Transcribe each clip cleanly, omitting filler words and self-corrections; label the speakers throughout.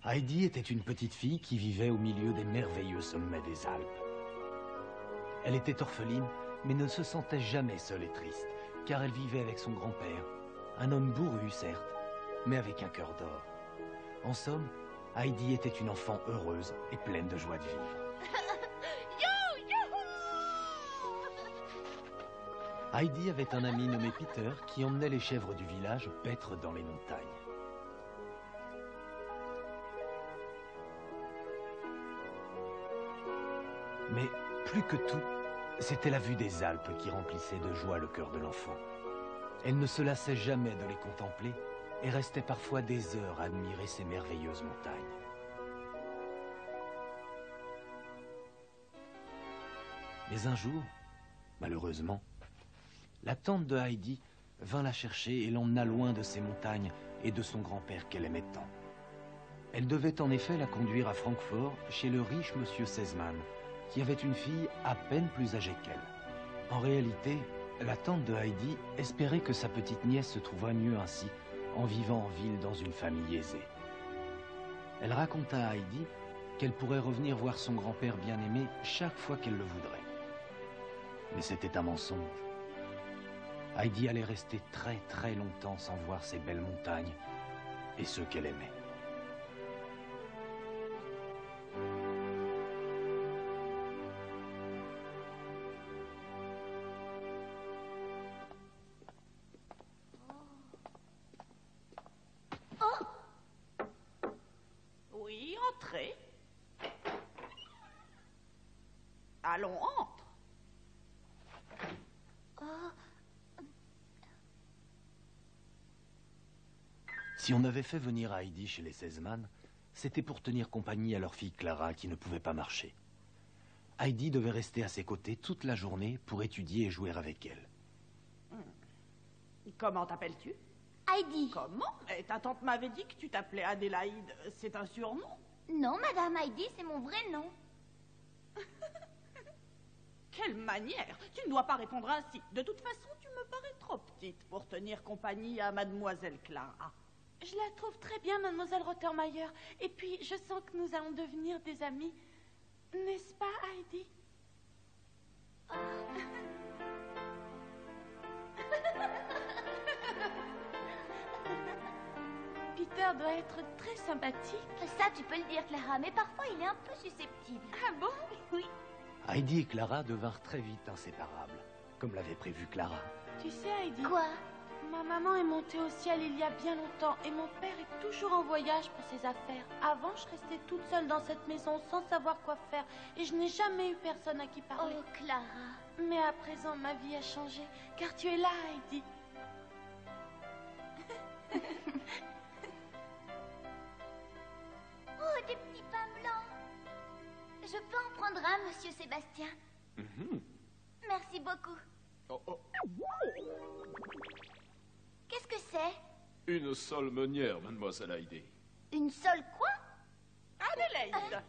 Speaker 1: Heidi était une petite fille qui vivait au milieu des merveilleux sommets des Alpes. Elle était orpheline, mais ne se sentait jamais seule et triste, car elle vivait avec son grand-père, un homme bourru certes, mais avec un cœur d'or. En somme, Heidi était une enfant heureuse et pleine de joie de vivre. Heidi avait un ami nommé Peter qui emmenait les chèvres du village paître dans les montagnes. Mais plus que tout, c'était la vue des Alpes qui remplissait de joie le cœur de l'enfant. Elle ne se lassait jamais de les contempler et restait parfois des heures à admirer ces merveilleuses montagnes. Mais un jour, malheureusement, la tante de Heidi vint la chercher et l'emmena loin de ces montagnes et de son grand-père qu'elle aimait tant. Elle devait en effet la conduire à Francfort chez le riche monsieur Sesemann, qui avait une fille à peine plus âgée qu'elle. En réalité, la tante de Heidi espérait que sa petite nièce se trouvât mieux ainsi, en vivant en ville dans une famille aisée. Elle raconta à Heidi qu'elle pourrait revenir voir son grand-père bien-aimé chaque fois qu'elle le voudrait. Mais c'était un mensonge. Heidi allait rester très très longtemps sans voir ces belles montagnes et ceux qu'elle aimait.
Speaker 2: Oui, entrez. Allons, entre.
Speaker 1: Si on avait fait venir Heidi chez les Sesemann, c'était pour tenir compagnie à leur fille Clara qui ne pouvait pas marcher. Heidi devait rester à ses côtés toute la journée pour étudier et jouer avec elle.
Speaker 2: Comment t'appelles-tu?
Speaker 3: Heidi.
Speaker 2: Comment? Ta tante m'avait dit que tu t'appelais Adélaïde. C'est un surnom?
Speaker 3: Non, Madame Heidi, c'est mon vrai nom.
Speaker 2: Quelle manière! Tu ne dois pas répondre ainsi. De toute façon, tu me parais trop petite pour tenir compagnie à Mademoiselle Clara.
Speaker 4: Je la trouve très bien, Mademoiselle Rottermeier. Et puis, je sens que nous allons devenir des amis. N'est-ce pas, Heidi? Peter doit être très sympathique.
Speaker 3: Ça, tu peux le dire, Clara, mais parfois il est un peu susceptible.
Speaker 4: Ah bon?
Speaker 3: Oui.
Speaker 1: Heidi et Clara devinrent très vite inséparables, comme l'avait prévu Clara.
Speaker 4: Tu sais, Heidi...
Speaker 3: Quoi?
Speaker 4: Ma maman est montée au ciel il y a bien longtemps et mon père est toujours en voyage pour ses affaires. Avant, je restais toute seule dans cette maison sans savoir quoi faire et je n'ai jamais eu personne à qui parler.
Speaker 3: Oh, Clara.
Speaker 4: Mais à présent, ma vie a changé car tu es là, Heidi.
Speaker 3: Oh, des petits pains blancs. Je peux en prendre un, monsieur Sébastien? Merci beaucoup. Qu'est-ce que c'est?
Speaker 5: Une sole meunière, mademoiselle Heidi.
Speaker 3: Une sole quoi?
Speaker 2: Adélaïde!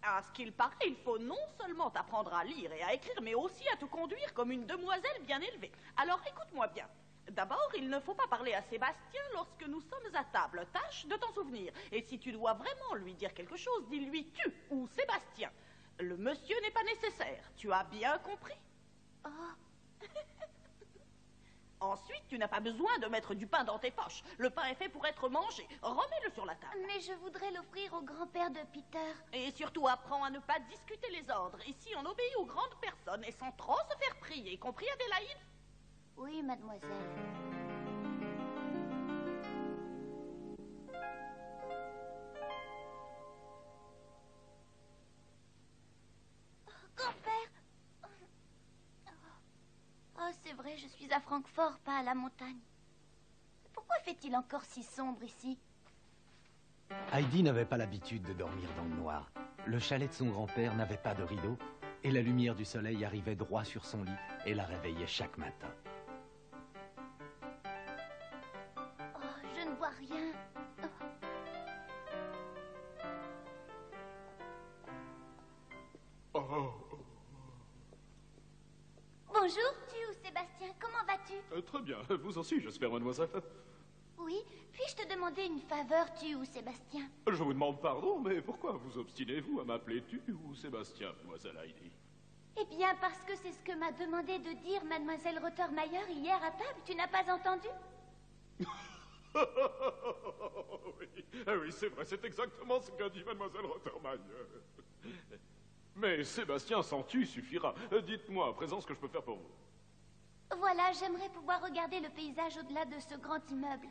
Speaker 2: À ce qu'il paraît, il faut non seulement t'apprendre à lire et à écrire, mais aussi à te conduire comme une demoiselle bien élevée. Alors écoute-moi bien. D'abord, il ne faut pas parler à Sébastien lorsque nous sommes à table. Tâche de t'en souvenir. Et si tu dois vraiment lui dire quelque chose, dis-lui tu ou Sébastien. Le monsieur n'est pas nécessaire. Tu as bien compris?
Speaker 3: Oh.
Speaker 2: Ensuite, tu n'as pas besoin de mettre du pain dans tes poches. Le pain est fait pour être mangé. Remets-le sur la table.
Speaker 3: Mais je voudrais l'offrir au grand-père de Peter.
Speaker 2: Et surtout, apprends à ne pas discuter les ordres. Ici, on obéit aux grandes personnes et sans trop se faire prier. Compris, Adélaïde?
Speaker 3: Oui, mademoiselle. Grand-père! Oh, c'est vrai, je suis à Francfort, pas à la montagne. Pourquoi fait-il encore si sombre ici?
Speaker 1: Heidi n'avait pas l'habitude de dormir dans le noir. Le chalet de son grand-père n'avait pas de rideau et la lumière du soleil arrivait droit sur son lit et la réveillait chaque matin.
Speaker 3: Oh, je ne vois rien. Bonjour, tu ou Sébastien, comment vas-tu?
Speaker 5: Très bien. Vous aussi, j'espère, mademoiselle.
Speaker 3: Oui, puis-je te demander une faveur, tu ou Sébastien?
Speaker 5: Je vous demande pardon, mais pourquoi vous obstinez-vous à m'appeler tu ou Sébastien, mademoiselle Heidi?
Speaker 3: Eh bien, parce que c'est ce que m'a demandé de dire mademoiselle Rottermeier hier à table. Tu n'as pas entendu?
Speaker 5: Oui, ah oui, c'est vrai, c'est exactement ce qu'a dit mademoiselle Rottermeier. Mais Sébastien sans tu suffira. Dites-moi à présent ce que je peux faire pour vous.
Speaker 3: Voilà, j'aimerais pouvoir regarder le paysage au-delà de ce grand immeuble.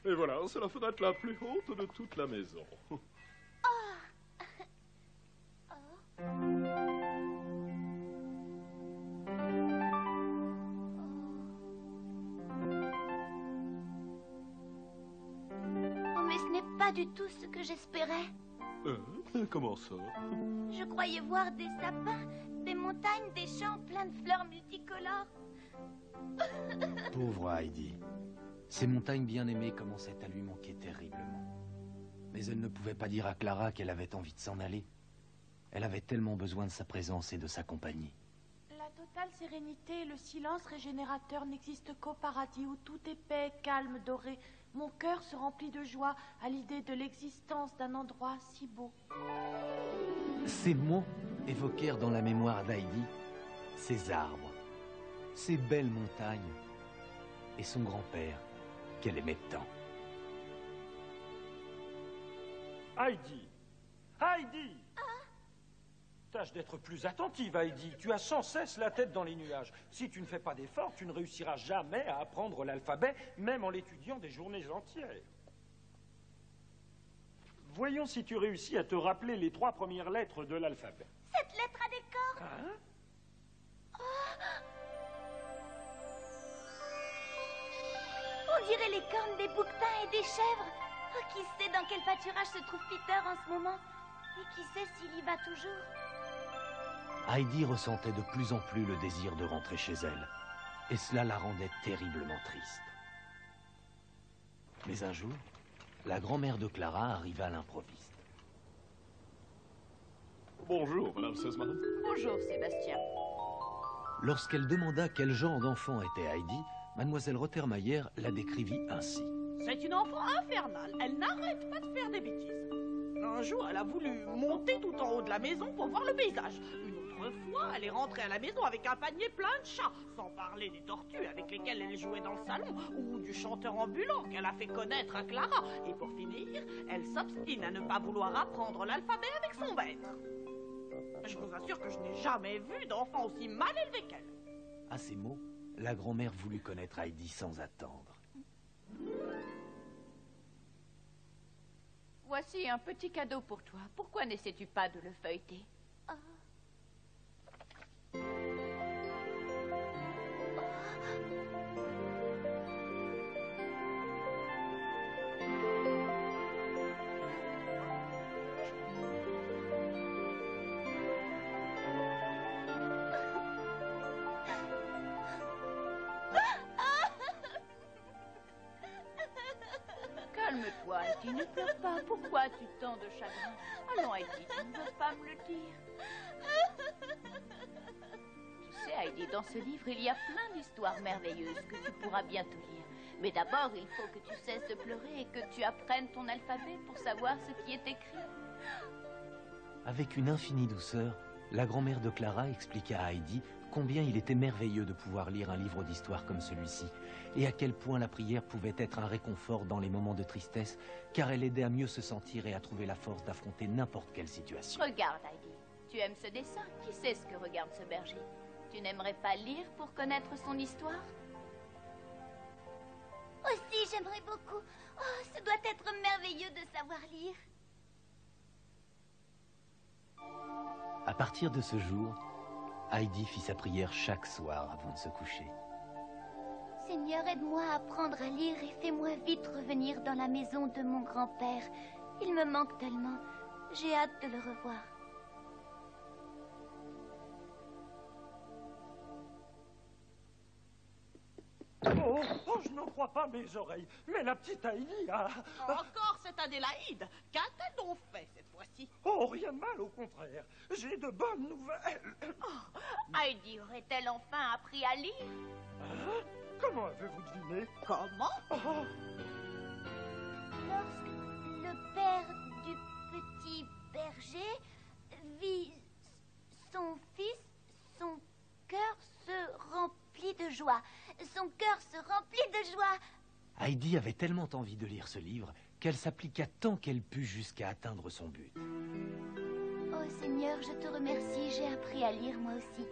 Speaker 5: Et voilà, c'est la fenêtre la plus haute de toute la maison.
Speaker 3: Oh, mais ce n'est pas du tout ce que j'espérais.
Speaker 5: Comment ça?
Speaker 3: Je croyais voir des sapins, des montagnes, des champs pleins de fleurs multicolores.
Speaker 1: Pauvre Heidi. Ces montagnes bien-aimées commençaient à lui manquer terriblement. Mais elle ne pouvait pas dire à Clara qu'elle avait envie de s'en aller. Elle avait tellement besoin de sa présence et de sa compagnie.
Speaker 4: La totale sérénité et le silence régénérateur n'existent qu'au paradis où tout est paix, calme, doré. Mon cœur se remplit de joie à l'idée de l'existence d'un endroit si beau.
Speaker 1: Ces mots évoquèrent dans la mémoire d'Heidi ces arbres, ces belles montagnes et son grand-père qu'elle aimait tant.
Speaker 6: Heidi! Heidi! Tâche d'être plus attentive, Heidi. Tu as sans cesse la tête dans les nuages. Si tu ne fais pas d'efforts, tu ne réussiras jamais à apprendre l'alphabet, même en l'étudiant des journées entières. Voyons si tu réussis à te rappeler les 3 premières lettres de l'alphabet.
Speaker 3: Cette lettre a des cornes.
Speaker 6: Hein?
Speaker 3: On dirait les cornes des bouquetins et des chèvres. Oh, qui sait dans quel pâturage se trouve Peter en ce moment? Et qui sait s'il y va toujours?
Speaker 1: Heidi ressentait de plus en plus le désir de rentrer chez elle, et cela la rendait terriblement triste. Mais un jour, la grand-mère de Clara arriva à l'improviste.
Speaker 5: Bonjour, madame Sussman.
Speaker 2: Bonjour, Sébastien.
Speaker 1: Lorsqu'elle demanda quel genre d'enfant était Heidi, mademoiselle Rottermeier la décrivit ainsi.
Speaker 2: C'est une enfant infernale. Elle n'arrête pas de faire des bêtises. Un jour, elle a voulu monter tout en haut de la maison pour voir le paysage. Une autre fois, elle est rentrée à la maison avec un panier plein de chats, sans parler des tortues avec lesquelles elle jouait dans le salon, ou du chanteur ambulant qu'elle a fait connaître à Clara. Et pour finir, elle s'obstine à ne pas vouloir apprendre l'alphabet avec son maître. Je vous assure que je n'ai jamais vu d'enfant aussi mal élevé qu'elle.
Speaker 1: À ces mots, la grand-mère voulut connaître Heidi sans attendre.
Speaker 7: Voici un petit cadeau pour toi. Pourquoi n'essaies-tu pas de le feuilleter? Calme-toi, Heidi, ne pleure pas. Pourquoi as-tu tant de chagrin? Allons, Heidi, tu ne veux pas me le dire. Tu sais, Heidi, dans ce livre, il y a plein d'histoires merveilleuses que tu pourras bientôt lire. Mais d'abord, il faut que tu cesses de pleurer et que tu apprennes ton alphabet pour savoir ce qui est écrit.
Speaker 1: Avec une infinie douceur, la grand-mère de Clara expliqua à Heidi combien il était merveilleux de pouvoir lire un livre d'histoire comme celui-ci, et à quel point la prière pouvait être un réconfort dans les moments de tristesse, car elle aidait à mieux se sentir et à trouver la force d'affronter n'importe quelle situation.
Speaker 7: Regarde, Heidi. Tu aimes ce dessin? Qui sait ce que regarde ce berger? Tu n'aimerais pas lire pour connaître son histoire?
Speaker 3: Aussi, j'aimerais beaucoup. Oh, ce doit être merveilleux de savoir lire.
Speaker 1: À partir de ce jour, Heidi fit sa prière chaque soir avant de se coucher.
Speaker 3: Seigneur, aide-moi à apprendre à lire et fais-moi vite revenir dans la maison de mon grand-père. Il me manque tellement. J'ai hâte de le revoir.
Speaker 6: Oh, je n'en crois pas mes oreilles. Mais la petite Heidi a...
Speaker 2: Encore cette Adélaïde. Qu'a-t-elle donc fait cette fois-ci?
Speaker 6: Oh, rien de mal, au contraire. J'ai de bonnes nouvelles.
Speaker 7: Heidi aurait-elle enfin appris à lire?
Speaker 6: Hein? Comment avez-vous deviné?
Speaker 2: Comment?
Speaker 6: Oh,
Speaker 3: Lorsque le père du petit berger vit son fils, son cœur se remplit de joie. Son cœur se remplit de joie.
Speaker 1: Heidi avait tellement envie de lire ce livre qu'elle s'appliqua tant qu'elle put jusqu'à atteindre son but.
Speaker 3: Oh Seigneur, je te remercie, j'ai appris à lire moi aussi.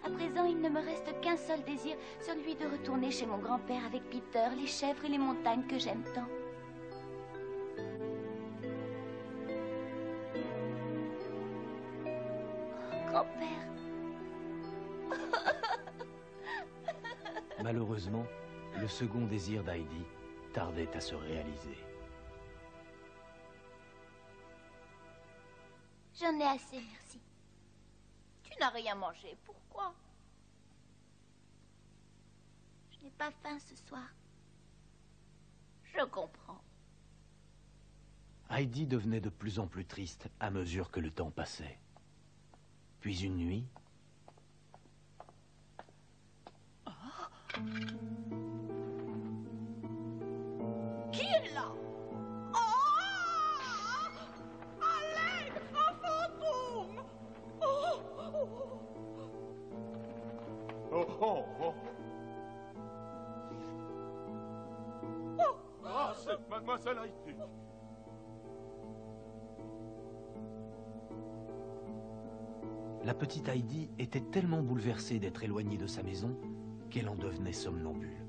Speaker 3: À présent, il ne me reste qu'un seul désir, celui de retourner chez mon grand-père avec Peter, les chèvres et les montagnes que j'aime tant. Oh, grand-père.
Speaker 1: Malheureusement, le second désir d'Heidi tardait à se réaliser.
Speaker 3: J'en ai assez, merci.
Speaker 7: Tu n'as rien mangé, pourquoi?
Speaker 3: Je n'ai pas faim ce soir.
Speaker 7: Je comprends.
Speaker 1: Heidi devenait de plus en plus triste à mesure que le temps passait. Puis une nuit...
Speaker 2: Qui est là? Oh! À l'aide! Un fantôme! Oh!
Speaker 5: Ah, c'est Mademoiselle Heidi.
Speaker 1: La petite Heidi était tellement bouleversée d'être éloignée de sa maison qu'elle en devenait somnambule.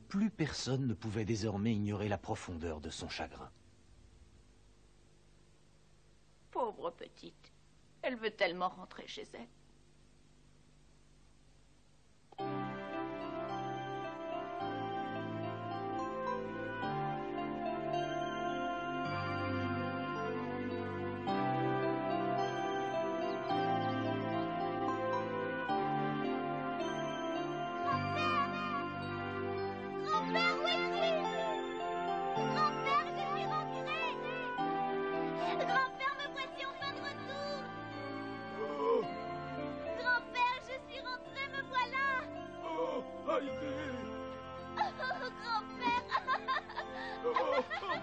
Speaker 1: Plus personne ne pouvait désormais ignorer la profondeur de son chagrin.
Speaker 7: Pauvre petite. Elle veut tellement rentrer chez elle.
Speaker 3: Grand-père, où es-tu? Grand-père, je suis rentrée. Grand-père, me voici enfin de retour. Grand-père, je suis rentrée, me voilà.
Speaker 5: Oh, Heidi.
Speaker 3: Oh, grand-père.
Speaker 5: Oh,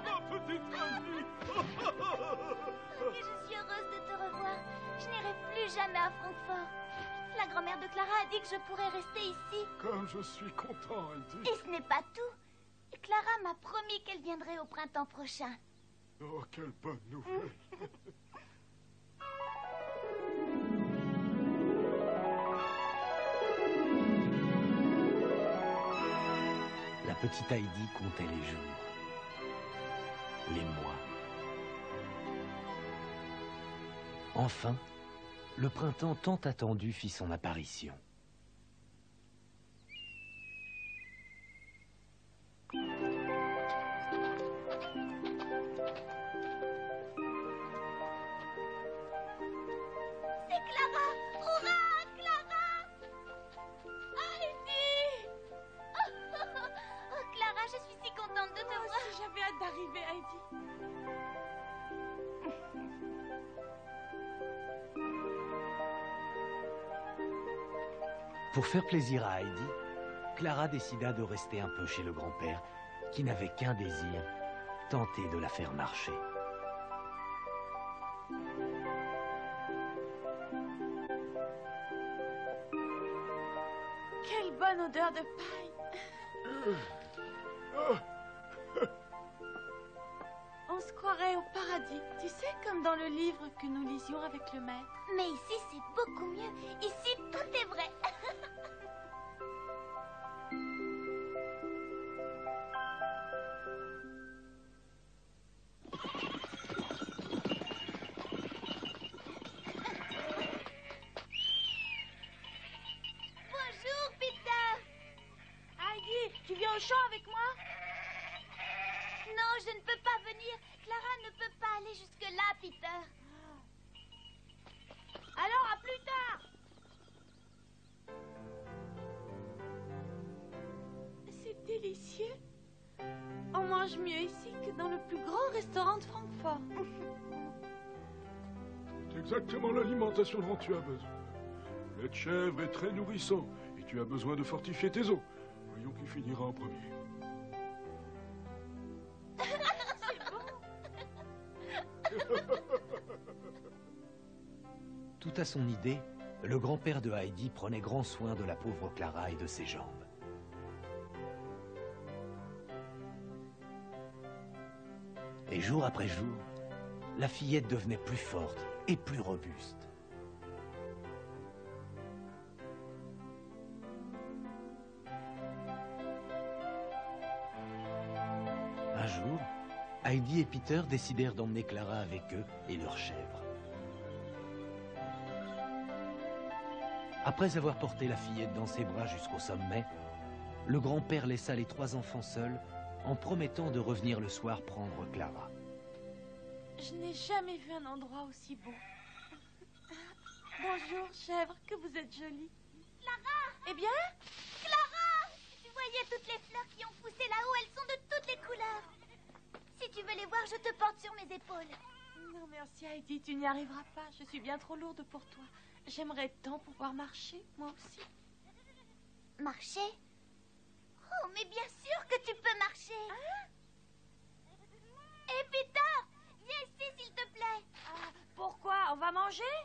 Speaker 5: ma petite Heidi.
Speaker 3: Et je suis heureuse de te revoir. Je n'irai plus jamais à Francfort. La grand-mère de Clara a dit que je pourrais rester ici.
Speaker 5: Comme je suis content, Heidi.
Speaker 3: Et ce n'est pas tout. Clara m'a promis qu'elle viendrait au printemps prochain.
Speaker 5: Oh, quelle bonne nouvelle.
Speaker 1: La petite Heidi comptait les jours, les mois. Enfin, le printemps tant attendu fit son apparition.
Speaker 3: C'est Clara! Hurrah, Clara!
Speaker 4: Heidi!
Speaker 3: Oh, Clara, je suis si contente de te
Speaker 4: Moi
Speaker 3: voir.
Speaker 4: aussi, j'avais hâte d'arriver, Heidi.
Speaker 1: Pour faire plaisir à Heidi, Clara décida de rester un peu chez le grand-père, qui n'avait qu'un désir, tenter de la faire marcher.
Speaker 4: Quelle bonne odeur de paille. On se croirait au paradis. Tu sais, comme dans le livre que nous lisions avec le maître.
Speaker 3: Mais ici, c'est beaucoup mieux. Ici, tout est vrai. Bonjour, Peter.
Speaker 4: Heidi, tu viens au champ avec moi?
Speaker 3: Non, je ne peux pas venir. Clara ne peut pas aller jusque-là, Peter.
Speaker 4: Alors, à plus tard. C'est mange mieux ici que dans le plus grand restaurant de Francfort.
Speaker 5: C'est exactement l'alimentation dont tu as besoin. Le lait de chèvre est très nourrissant et tu as besoin de fortifier tes os. Voyons qui finira en premier.
Speaker 1: Tout à son idée, le grand-père de Heidi prenait grand soin de la pauvre Clara et de ses jambes. Et jour après jour, la fillette devenait plus forte et plus robuste. Un jour, Heidi et Peter décidèrent d'emmener Clara avec eux et leurs chèvres. Après avoir porté la fillette dans ses bras jusqu'au sommet, le grand-père laissa les 3 enfants seuls en promettant de revenir le soir prendre Clara.
Speaker 4: Je n'ai jamais vu un endroit aussi beau. Bonjour, chèvre, que vous êtes jolie.
Speaker 3: Clara!
Speaker 4: Eh bien?
Speaker 3: Clara! Tu voyais toutes les fleurs qui ont poussé là-haut, elles sont de toutes les couleurs. Si tu veux les voir, je te porte sur mes épaules.
Speaker 4: Non, merci Heidi, tu n'y arriveras pas. Je suis bien trop lourde pour toi. J'aimerais tant pouvoir marcher, moi aussi.
Speaker 3: Marcher? Oh, mais bien sûr que tu peux marcher.
Speaker 4: Hein?
Speaker 3: Hé, Peter, viens ici, s'il te plaît.
Speaker 4: Ah, pourquoi? On va manger?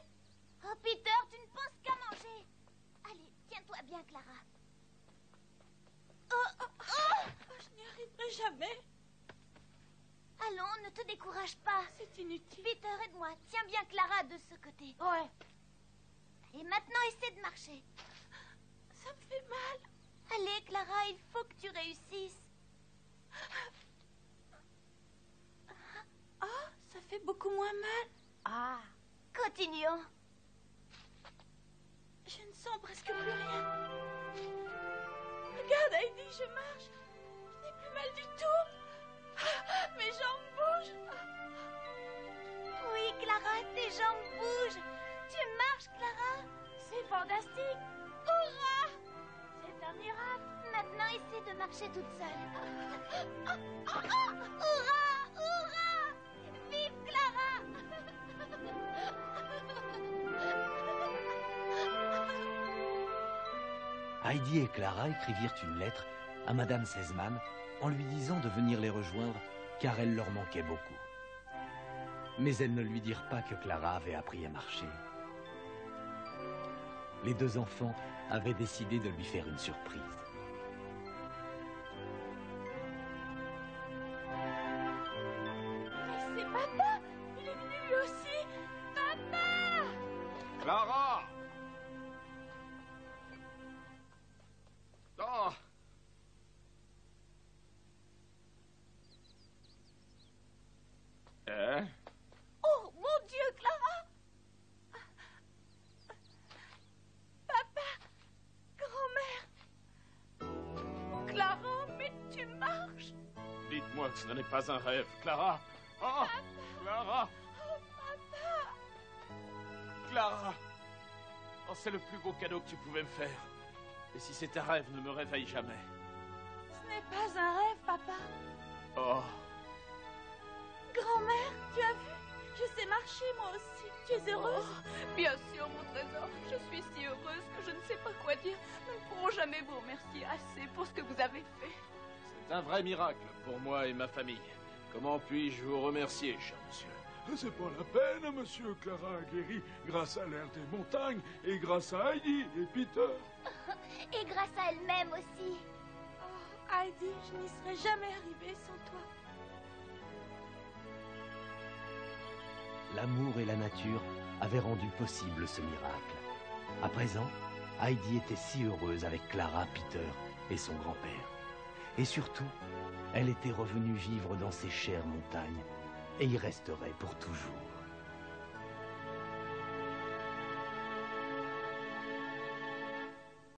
Speaker 3: Oh, Peter, tu ne penses qu'à manger. Allez, tiens-toi bien, Clara.
Speaker 4: Je n'y arriverai jamais.
Speaker 3: Allons, ne te décourage pas.
Speaker 4: C'est inutile.
Speaker 3: Peter, aide-moi. Tiens bien Clara de ce côté.
Speaker 4: Ouais.
Speaker 3: Et maintenant, essaie de marcher.
Speaker 4: Ça me fait mal.
Speaker 3: Allez, Clara, il faut que tu réussisses.
Speaker 4: Ah, ça fait beaucoup moins mal.
Speaker 3: Ah. Continuons.
Speaker 4: Je ne sens presque plus rien. Regarde, Heidi, je marche. Je n'ai plus mal du tout. Ah, mes jambes bougent.
Speaker 3: Oui, Clara, tes jambes bougent. Tu marches, Clara.
Speaker 4: C'est fantastique.
Speaker 3: Hurrah! C'est un miracle. Maintenant, essaie de marcher toute seule. Hurrah! Hurrah! Vive Clara!
Speaker 1: Heidi et Clara écrivirent une lettre à Madame Sesemann en lui disant de venir les rejoindre car elle leur manquait beaucoup. Mais elles ne lui dirent pas que Clara avait appris à marcher. Les 2 enfants avaient décidé de lui faire une surprise.
Speaker 4: Mais c'est papa. Il est venu lui aussi. Papa!
Speaker 5: Clara! Oh! Hein?
Speaker 4: Oh, mon Dieu, Clara! Papa! Grand-mère! Clara, mais tu marches!
Speaker 5: Dites-moi que ce n'est pas un rêve, Clara. Oh! Clara!
Speaker 4: Oh, papa!
Speaker 5: Clara! Oh, c'est le plus beau cadeau que tu pouvais me faire. Et si c'est un rêve, ne me réveille jamais.
Speaker 4: Ce n'est pas un rêve, papa.
Speaker 5: Oh!
Speaker 4: Grand-mère, tu as vu? Je sais marcher, moi aussi. Tu es heureuse?
Speaker 7: Bien sûr, mon trésor. Je suis si heureuse que je ne sais pas quoi dire. Nous ne pourrons jamais vous remercier assez pour ce que vous avez fait.
Speaker 5: C'est un vrai miracle pour moi et ma famille. Comment puis-je vous remercier, cher monsieur? C'est pas la peine, monsieur. Clara a guéri grâce à l'air des montagnes et grâce à Heidi et Peter.
Speaker 3: Et grâce à elle-même aussi.
Speaker 4: Oh, Heidi, je n'y serais jamais arrivée sans toi.
Speaker 1: L'amour et la nature avaient rendu possible ce miracle. À présent, Heidi était si heureuse avec Clara, Peter et son grand-père. Et surtout, elle était revenue vivre dans ces chères montagnes et y resterait pour toujours.